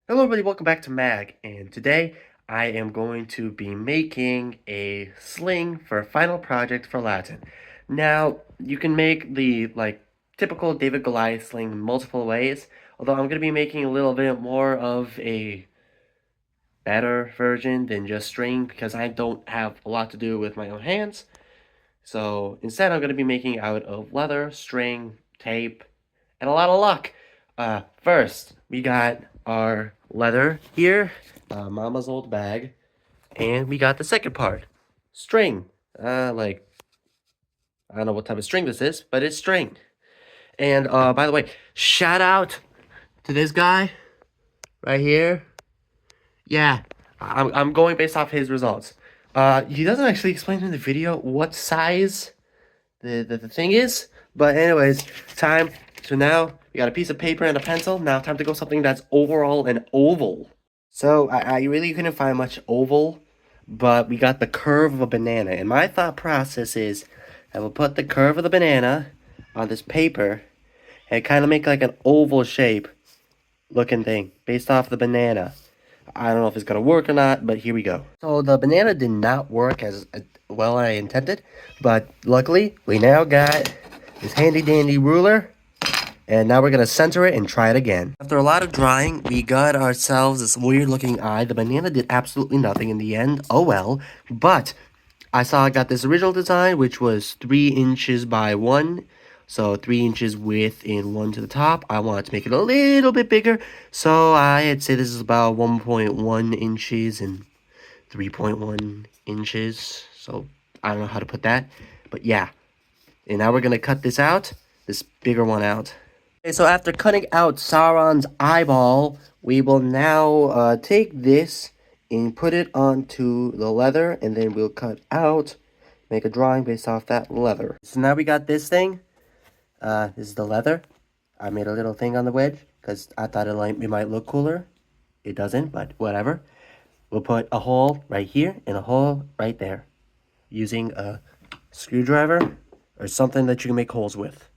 Hello everybody, welcome back to Mag, and today I am going to be making a sling for a final project for Latin. Now, you can make the typical David Goliath sling multiple ways, although I'm going to be making a little bit more of a better version than just string because I don't have a lot to do with my own hands. So instead I'm going to be making out of leather, string, tape, and a lot of luck. First, we got our leather here, Mama's old bag, and we got the second part, string. I don't know what type of string this is, but it's string. And by the way, shout out to this guy right here. Yeah, I'm going based off his results. He doesn't actually explain in the video what size the thing is, but anyways, time. So now we got a piece of paper and a pencil. Now time to go something that's overall an oval. So I really couldn't find much oval, but we got the curve of a banana. And my thought process is I will put the curve of the banana on this paper and kind of make like an oval shape looking thing based off the banana. I don't know if it's going to work or not, but here we go. So the banana did not work as well I intended, but luckily we now got this handy dandy ruler, and now we're going to center it and try it again. After a lot of drying, we got ourselves this weird looking eye. The banana did absolutely nothing in the end, oh well, but I got this original design, which was 3 inches by 1, so 3 inches width and 1 to the top. I wanted to make it a little bit bigger, so I'd say this is about 1.1 inches and 3.1 inches, so I don't know how to put that, but yeah. And now we're going to cut this bigger one out. Okay, so after cutting out Sauron's eyeball, we will now take this and put it onto the leather, and then we'll cut out, make a drawing based off that leather. So now we got this thing. This is the leather. I made a little thing on the wedge because I thought it might look cooler. It doesn't, but whatever. We'll put a hole right here and a hole right there using a screwdriver or something that you can make holes with.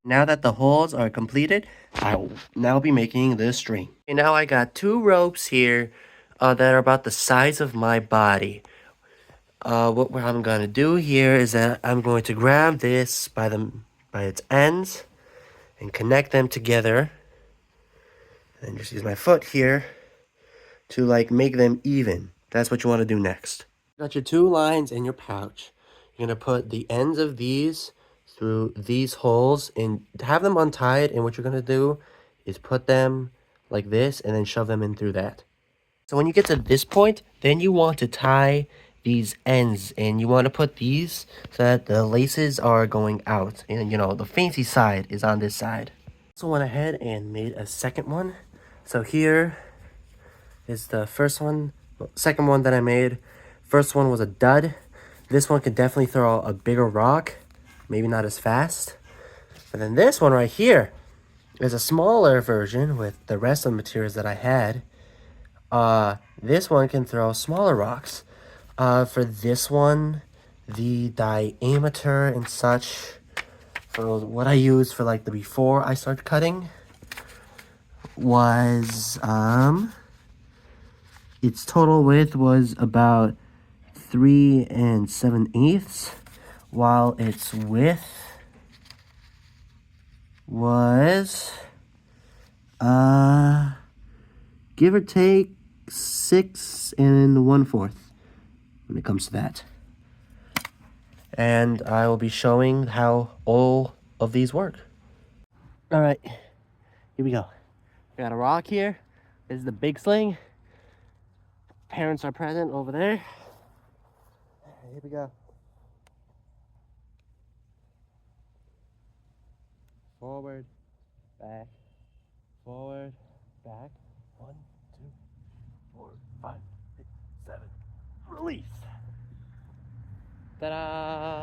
Now that the holes are completed, I will now be making the string. And now I got 2 ropes here that are about the size of my body. What I'm going to do here is that I'm going to grab this by its ends and connect them together. And just use my foot here to make them even. That's what you want to do next. Got your 2 lines in your pouch. You're going to put the ends of these through these holes and have them untied, and what you're going to do is put them like this and then shove them in through that. So when you get to this point, then you want to tie these ends, and you want to put these so that the laces are going out, and the fancy side is on this side. So went ahead and made a second one. So here is the second one that I made. First one was a dud. This one could definitely throw a bigger rock, maybe not as fast. But then this one right here is a smaller version with the rest of the materials that I had. This one can throw smaller rocks. For this one, the diameter and such, for what I used for the before I started cutting, was its total width was about 3 7/8, while its width was give or take 6 1/4 when it comes to that. And I will be showing how all of these work. All right, here we go. We got a rock here. This is the big sling. Parents are present over there. Here we go. Forward, back, forward, back. 1, 2, 4, 5, 6, 7. Release. Ta-da!